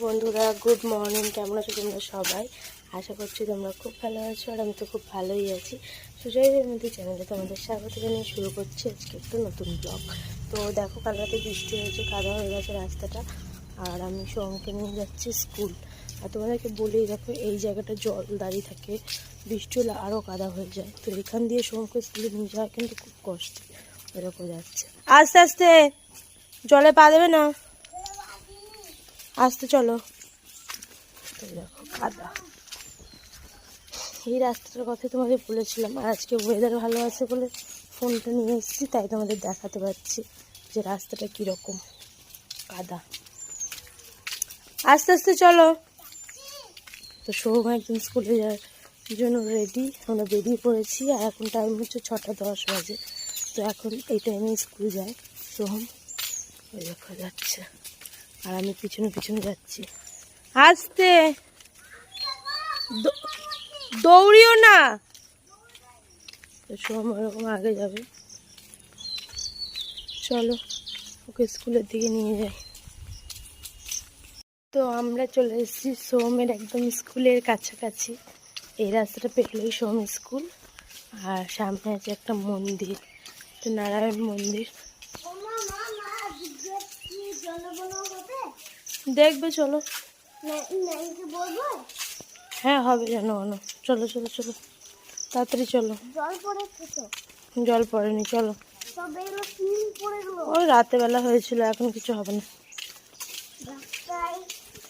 বন্ধুরা good morning, কেমন আছো তোমরা সবাই? আশা করছি তোমরা খুব ভালো আছো, আর আমি তো খুব ভালোই আছি। সুজয়ের মধ্যে চ্যানেলে তোমাদের স্বাগত জানিয়ে শুরু করছি আজকে একটা নতুন ব্লগ। তো দেখো, কাল রাতে বৃষ্টি হয়েছে, কাদা হয়ে গেছে রাস্তাটা, আর আমি সোমকে নিয়ে যাচ্ছি স্কুল। আর তোমাদেরকে বলেই দেখো, এই জায়গাটা জল দাঁড়িয়ে থাকে, বৃষ্টি হলে আরও কাদা হয়ে যায়। তো এখান দিয়ে সোমকে স্কুলে নিয়ে যাওয়া কিন্তু খুব কষ্ট। এরকম যাচ্ছে, আস্তে আস্তে, জলে পা দেবে না, আসতে চলো। দেখো কাদা, এই রাস্তাটার কথা তোমাদের বলেছিলাম, আর আজকে ওয়েদার ভালো আছে বলে ফোনটা নিয়ে এসেছি, তাই তোমাদের দেখাতে পারছি যে রাস্তাটা কীরকম কাদা। আস্তে আস্তে চলো। তো সোম একদিন স্কুলে যাওয়ার জন্য রেডি, আমরা বেরিয়ে পড়েছি। আর এখন টাইম হচ্ছে 6:10 বাজে। তো এখন এই টাইমে স্কুল যায় সোহম, ওই দেখো যাচ্ছে, আর আমি পিছনে পিছনে যাচ্ছি। আস্তে, দৌড়িও না। সোম ওরকম আগে যাবে, চলো ওকে স্কুলের দিকে নিয়ে যাই। তো আমরা চলে এসেছি সোমের একদম স্কুলের কাছাকাছি। এই রাস্তাটা পেরোলেই সোম স্কুল, আর সামনে আছে একটা মন্দির, নারায়ণ মন্দির। দেখবে চলো। হ্যাঁ হবে, জানো জানো, চলো চলো চলো, তাড়াতাড়ি চলো। জল পড়েনি, চলো। ওই রাতেবেলা হয়েছিল, এখন কিছু হবে না।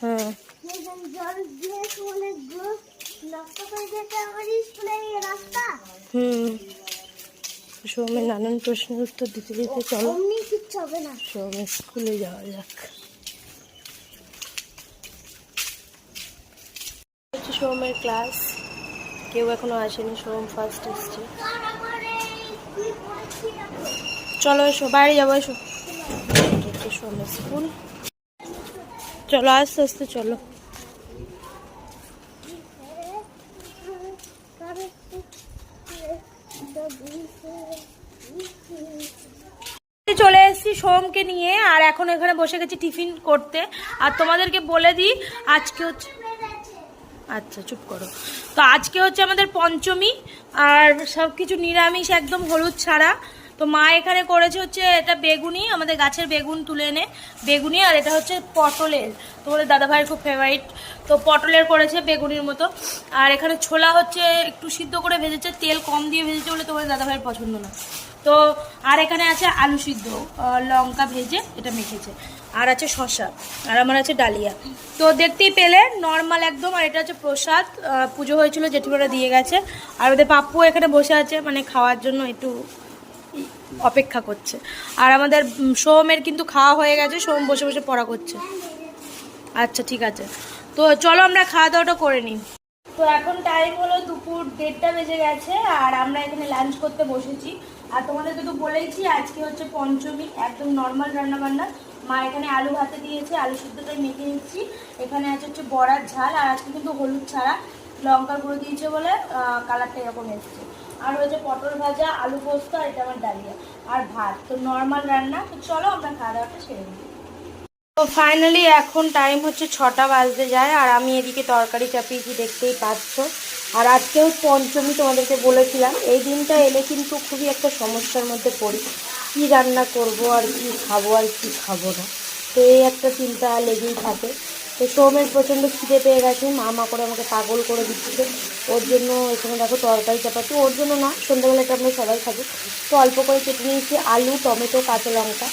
হ্যাঁ, সোমের নানান প্রশ্নের উত্তর দিতে দিতে চলো সোমের স্কুলে যাওয়া যাক। সোমের ক্লাস, কেউ এখনো আসেনি, সোম ফার্স্ট এসছে। চলো এসো, বাইরে যাবো, এসো। সোমের স্কুল, চলো আস্তে আস্তে চলো। চলে এসেছি সোমকে নিয়ে, আর এখন এখানে বসে গেছি টিফিন করতে। আর তোমাদেরকে বলে দিই, আজকে হচ্ছে, আচ্ছা চুপ করো, তো আজকে হচ্ছে আমাদের পঞ্চমী, আর সব কিছু নিরামিষ, একদম হলুদ ছাড়া। তো মা এখানে করেছে হচ্ছে এটা বেগুনি, আমাদের গাছের বেগুন তুলে এনে বেগুনি, আর এটা হচ্ছে পটলের, তোমাদের দাদাভাইয়ের খুব ফেভারিট, তো পটলের করেছে বেগুনির মতো। আর এখানে ছোলা হচ্ছে একটু সিদ্ধ করে ভেজেছে, তেল কম দিয়ে ভেজেছে বলে তোমাদের দাদাভাইয়ের পছন্দ না। তো আর এখানে আছে আলু সিদ্ধ, লঙ্কা ভেজে এটা মেখেছে, আর আছে শসা, আর আমার আছে ডালিয়া। তো দেখতেই পেলে নর্মাল একদম। আর এটা হচ্ছে প্রসাদ, পুজো হয়েছিল, জেঠিমারা দিয়ে গেছে। আর ওদের পাপ্পু এখানে বসে আছে, মানে খাওয়ার জন্য একটু অপেক্ষা করছে। আর আমাদের সোমের কিন্তু খাওয়া হয়ে গেছে, সোম বসে বসে পড়া করছে। আচ্ছা ঠিক আছে, তো চলো আমরা খাওয়া দাওয়াটা করে নিই। তো এখন টাইম হলো দুপুর 1:30 বেজে গেছে, আর আমরা এখানে লাঞ্চ করতে বসেছি। আর তোমাদেরকে তো বলেইছি আজকে হচ্ছে পঞ্চমী, একদম নর্মাল রান্নাবান্না। মা এখানে আলু ভাতে দিয়েছে, আলু সিদ্ধটাই মেখে নিচ্ছি। এখানে আছে হচ্ছে বড়ার ঝাল, আর আজকে কিন্তু হলুদ ছাড়া, লঙ্কার গুঁড়ো দিয়েছে বলে কালারটা এরকম এসছে। আর হয়েছে পটল ভাজা, আলু পোস্ত, আর এটা আমার ডালিয়া, আর ভাত। তো নর্মাল রান্না। তো চলো আমরা খাওয়া দাওয়াটা সেরে নিই। তো ফাইনালি এখন টাইম হচ্ছে 6টা বাজতে যায়, আর আমি এদিকে তরকারি চাপিয়েছি, দেখতেই পাচ্ছ। আর আজকেও পঞ্চমী, তোমাদেরকে বলেছিলাম এই দিনটা এলে কিন্তু খুবই একটা সমস্যার মধ্যে পড়ি, কী রান্না করব, আর কি খাবো আর কি খাবো না। তো এই একটা চিন্তা লেগেই থাকে। তো সোমের প্রচণ্ড খিদে পেয়ে গেছে, মা করে আমাকে পাগল করে দিচ্ছে। ওর জন্য এখানে দেখো তরকারি চাপাচ্ছি, ওর জন্য না, সন্ধ্যাবেলাটা আমরা সবাই খাবো। তো অল্প করে কেটে নিয়েছি আলু, টমেটো, কাঁচা লঙ্কা।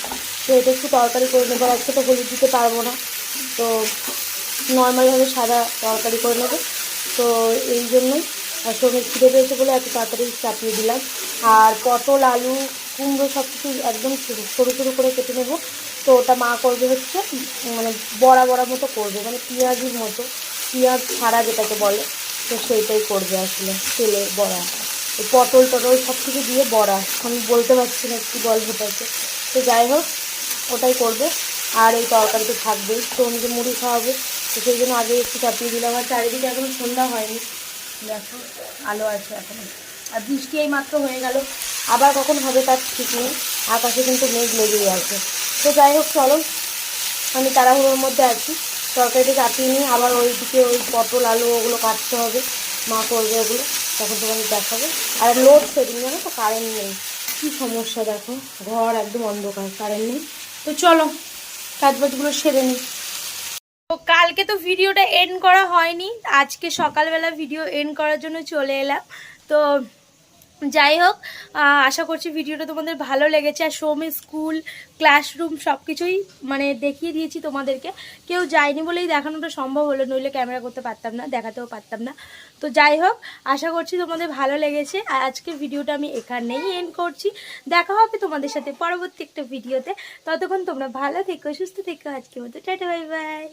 তো এটা একটু তরকারি করে নেবো, আজকে তো হলুদ দিতে পারবো না, তো নর্মালভাবে সাদা তরকারি করে নেবো। তো এই জন্যই সোমের খিদে পেয়েছে বলে এত তাড়াতাড়ি চাপিয়ে দিলাম। আর পটল, আলু, কুমড়ো সব কিছু একদম সরু সরু করে কেটে নেবো। তো ওটা মা করবে হচ্ছে মানে বড়া বড়া মতো করবে, মানে পেঁয়াজির মতো, পেঁয়াজ ছাড়া যেটাকে বলে, তো সেইটাই করবে আসলে, তেলে বড়া। পটল টটল সব কিছু দিয়ে বড়া, আমি বলতে পারছি না কী বলবো ওটাকে। তো যাই হোক, ওটাই করবে। আর এই তরকারি তো থাকবেই, সোমকে মুড়ি খাওয়াবো, তো সেই জন্য আগে একটু চাপিয়ে দিলাম। আর চারিদিকে এখনো সন্ধ্যা হয়নি, দেখো আলো আছে এখনো, আর বৃষ্টি এই মাত্র হয়ে গেল, আবার কখন হবে তার ঠিক নেই, আকাশে কিন্তু মেঘ লেগেই আছে। তো যাই হোক চলো, আমি তাড়াহুড়োর মধ্যে আছি, তরকারিটা চাপিয়ে নিয়ে আবার ওইদিকে ওই পটল আলু ওগুলো কাটতে হবে, মা করবে ওগুলো, তখন তোমাদের দেখাবে। আর লোড শেডিং জানো তো, কারেন্ট নেই, কী সমস্যা দেখো, ঘর একদম অন্ধকার, কারেন্ট নেই। তো চলো কাজবাজগুলো সেরে নিই। তো কালকে তো ভিডিওটা এন্ড করা হয়নি, আজকে সকালবেলা ভিডিও এন্ড করার জন্য চলে এলাম। তো যাই হোক, আশা করছি ভিডিওটা তোমাদের ভালো লেগেছে। আর সোমের স্কুল, ক্লাসরুম সব কিছুই মানে দেখিয়ে দিয়েছি তোমাদেরকে। কেউ যায়নি বলেই দেখানোটা সম্ভব হলো, নইলে ক্যামেরা করতে পারতাম না, দেখাতেও পারতাম না। তো যাই হোক, আশা করছি তোমাদের ভালো লেগেছে। আর আজকের ভিডিওটা আমি এখানেই এন্ড করছি। দেখা হবে তোমাদের সাথে পরবর্তী একটা ভিডিওতে। ততক্ষণ তোমরা ভালো থেকো, সুস্থ থেকো। আজকের মতো টাটা, বাই বাই।